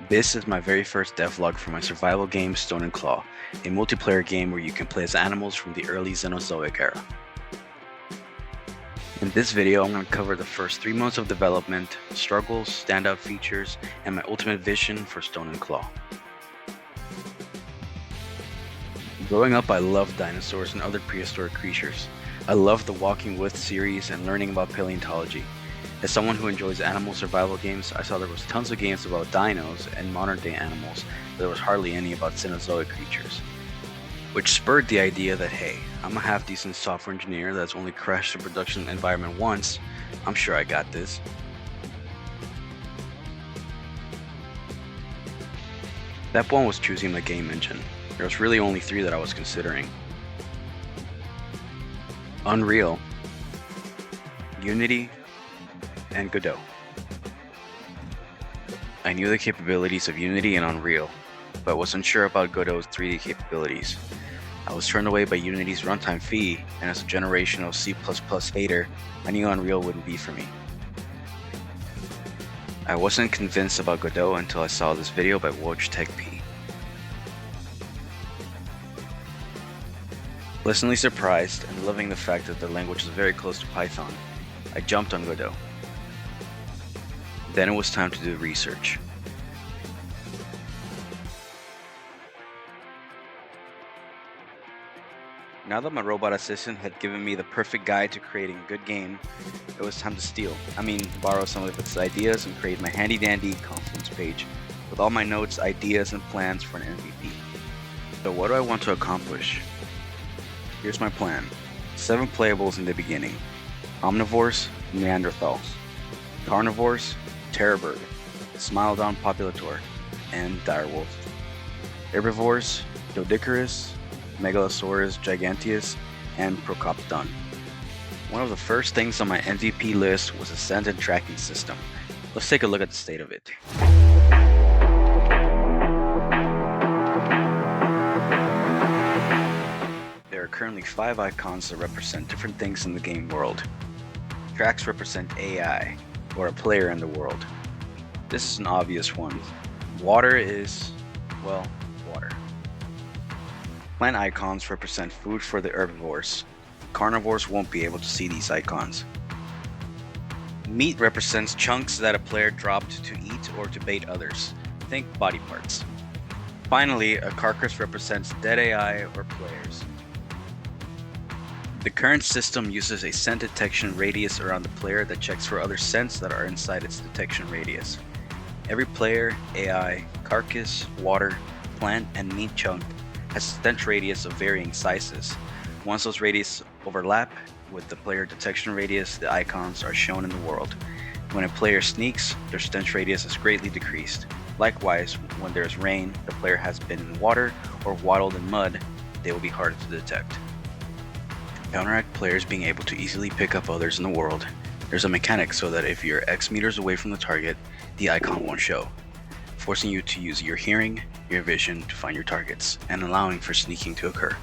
This is my very first devlog for my survival game Stone and Claw, a multiplayer game where you can play as animals from the early Cenozoic era. In this video, I'm going to cover the first 3 months of development, struggles, standout features, and my ultimate vision for Stone and Claw. Growing up, I loved dinosaurs and other prehistoric creatures. I loved the Walking With series and learning about paleontology. As someone who enjoys animal survival games, I saw there was tons of games about dinos and modern day animals, but there was hardly any about Cenozoic creatures. Which spurred the idea that hey, I'm a half-decent software engineer that's only crashed a production environment once, I'm sure I got this. Step 1 was choosing my game engine. There was really only 3 that I was considering: Unreal, Unity, and Godot. I knew the capabilities of Unity and Unreal, but was unsure about Godot's 3D capabilities. I was turned away by Unity's runtime fee, and as a generational C++ hater, I knew Unreal wouldn't be for me. I wasn't convinced about Godot until I saw this video by WatchTechP. Pleasantly surprised and loving the fact that the language is very close to Python, I jumped on Godot. Then it was time to do research. Now that my robot assistant had given me the perfect guide to creating a good game, it was time to borrow some of its ideas and create my handy dandy Confluence page with all my notes, ideas, and plans for an MVP. So what do I want to accomplish? Here's my plan. 7 playables in the beginning: omnivores, Neanderthals; carnivores, Terrorbird, Smilodon Populator, and Direwolf; herbivores, Doedicurus, Megalosaurus giganteus, and Procopton. One of the first things on my MVP list was a sentient tracking system. Let's take a look at the state of it. There are currently 5 icons that represent different things in the game world. Tracks represent AI, or a player in the world. This is an obvious one. Water is, well, water. Plant icons represent food for the herbivores. Carnivores won't be able to see these icons. Meat represents chunks that a player dropped to eat or to bait others. Think body parts. Finally, a carcass represents dead AI or players. The current system uses a scent detection radius around the player that checks for other scents that are inside its detection radius. Every player, AI, carcass, water, plant, and meat chunk has a stench radius of varying sizes. Once those radius overlap with the player detection radius, the icons are shown in the world. When a player sneaks, their stench radius is greatly decreased. Likewise, when there is rain, the player has been in water or waddled in mud, they will be harder to detect. To counteract players being able to easily pick up others in the world, there's a mechanic so that if you're X meters away from the target, the icon won't show, forcing you to use your hearing, your vision to find your targets, and allowing for sneaking to occur.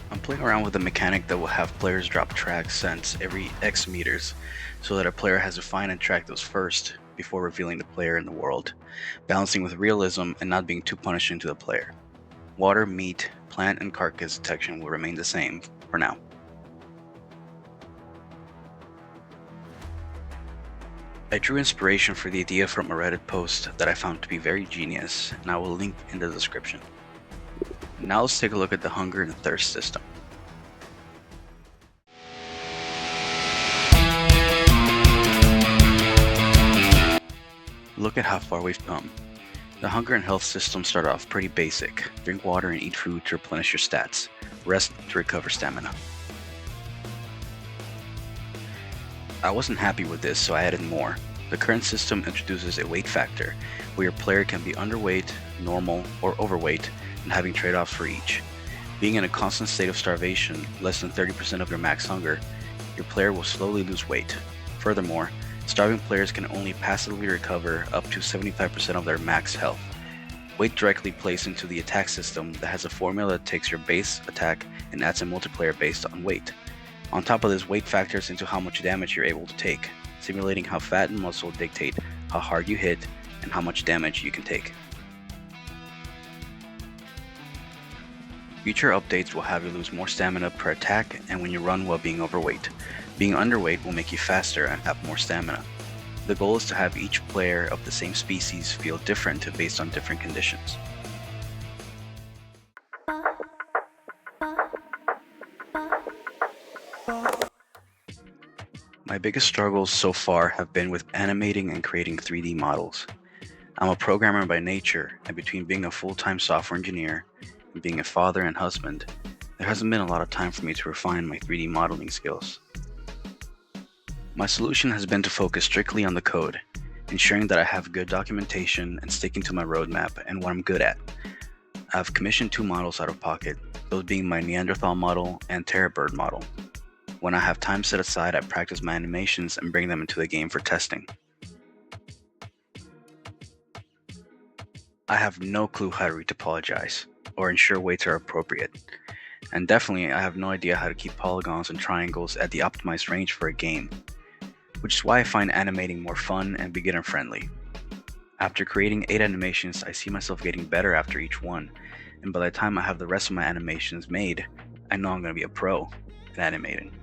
I'm playing around with a mechanic that will have players drop track scents every X meters, so that a player has to find and track those first before revealing the player in the world, balancing with realism and not being too punishing to the player. Water, meat, plant, and carcass detection will remain the same for now. I drew inspiration for the idea from a Reddit post that I found to be very genius, and I will link in the description. Now let's take a look at the hunger and thirst system. Look at how far we've come. The hunger and health system start off pretty basic. Drink water and eat food to replenish your stats. Rest to recover stamina. I wasn't happy with this, so I added more. The current system introduces a weight factor, where your player can be underweight, normal, or overweight, and having trade-offs for each. Being in a constant state of starvation, less than 30% of your max hunger, your player will slowly lose weight. Furthermore, starving players can only passively recover up to 75% of their max health. Weight directly plays into the attack system that has a formula that takes your base attack and adds a multiplier based on weight. On top of this, weight factors into how much damage you're able to take. simulating how fat and muscle dictate how hard you hit and how much damage you can take. Future updates will have you lose more stamina per attack and when you run while being overweight. Being underweight will make you faster and have more stamina. The goal is to have each player of the same species feel different based on different conditions. My biggest struggles so far have been with animating and creating 3D models. I'm a programmer by nature, and between being a full-time software engineer and being a father and husband, there hasn't been a lot of time for me to refine my 3D modeling skills. My solution has been to focus strictly on the code, ensuring that I have good documentation and sticking to my roadmap and what I'm good at. I've commissioned 2 models out of pocket, those being my Neanderthal model and Terrabird model. When I have time set aside, I practice my animations and bring them into the game for testing. I have no clue how to retopologize or ensure weights are appropriate. And definitely I have no idea how to keep polygons and triangles at the optimized range for a game, which is why I find animating more fun and beginner friendly. After creating 8 animations, I see myself getting better after each one, and by the time I have the rest of my animations made, I know I'm going to be a pro at animating.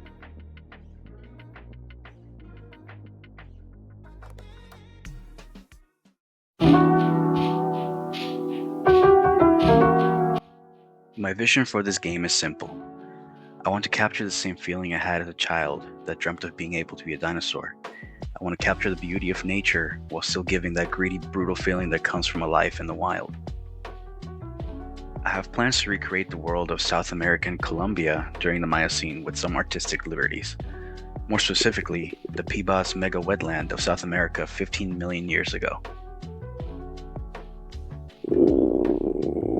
My vision for this game is simple. I want to capture the same feeling I had as a child that dreamt of being able to be a dinosaur. I want to capture the beauty of nature while still giving that greedy, brutal feeling that comes from a life in the wild. I have plans to recreate the world of South American Colombia during the Miocene with some artistic liberties. More specifically, the Pibas mega wetland of South America 15 million years ago.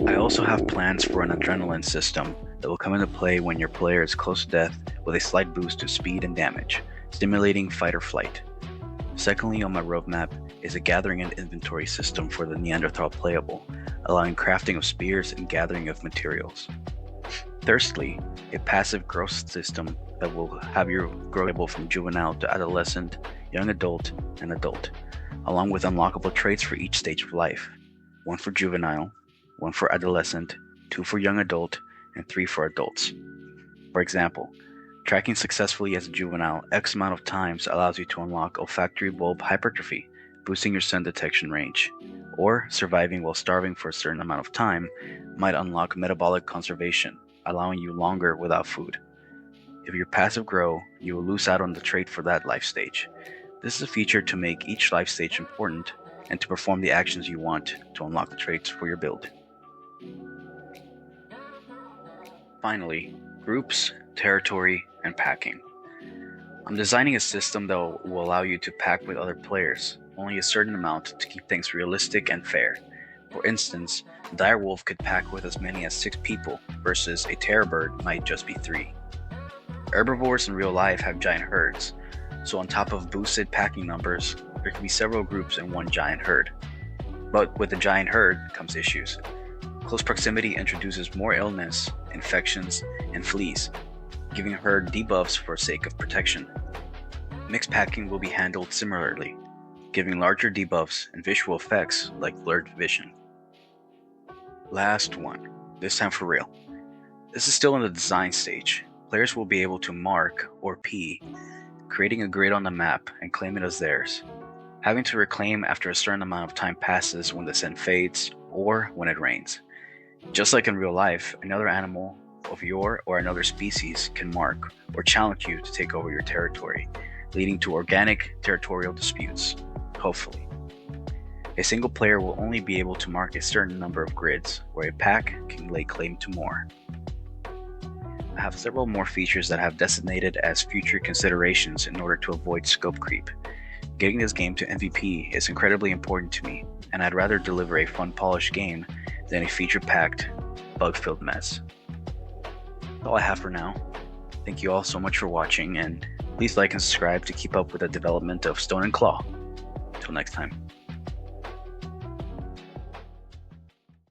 I also have plans for an adrenaline system that will come into play when your player is close to death with a slight boost to speed and damage, stimulating fight or flight. Secondly on my roadmap is a gathering and inventory system for the Neanderthal playable, allowing crafting of spears and gathering of materials. Thirdly, a passive growth system that will have you grow from juvenile to adolescent, young adult, and adult, along with unlockable traits for each stage of life. 1 for juvenile, 1 for adolescent, 2 for young adult, and 3 for adults. For example, tracking successfully as a juvenile X amount of times allows you to unlock olfactory bulb hypertrophy, boosting your scent detection range, or surviving while starving for a certain amount of time might unlock metabolic conservation, allowing you longer without food. If you passive grow, you will lose out on the trait for that life stage. This is a feature to make each life stage important and to perform the actions you want to unlock the traits for your build. Finally, groups, territory, and packing. I'm designing a system that will allow you to pack with other players, only a certain amount to keep things realistic and fair. For instance, a direwolf could pack with as many as 6 people versus a terrabird might just be 3. Herbivores in real life have giant herds, so on top of boosted packing numbers, there can be several groups in one giant herd. But with a giant herd comes issues. Close proximity introduces more illness, infections, and fleas, giving a herd debuffs for sake of protection. Mixed packing will be handled similarly, giving larger debuffs and visual effects like blurred vision. Last one, this time for real. This is still in the design stage. Players will be able to mark, or P, creating a grid on the map and claim it as theirs, having to reclaim after a certain amount of time passes when the sun fades or when it rains. Just like in real life, another animal of your or another species can mark or challenge you to take over your territory, leading to organic territorial disputes, hopefully. A single player will only be able to mark a certain number of grids, where a pack can lay claim to more. I have several more features that I have designated as future considerations in order to avoid scope creep. Getting this game to MVP is incredibly important to me, and I'd rather deliver a fun, polished game than a feature-packed, bug-filled mess. That's all I have for now. Thank you all so much for watching, and please like and subscribe to keep up with the development of Stone and Claw. Until next time.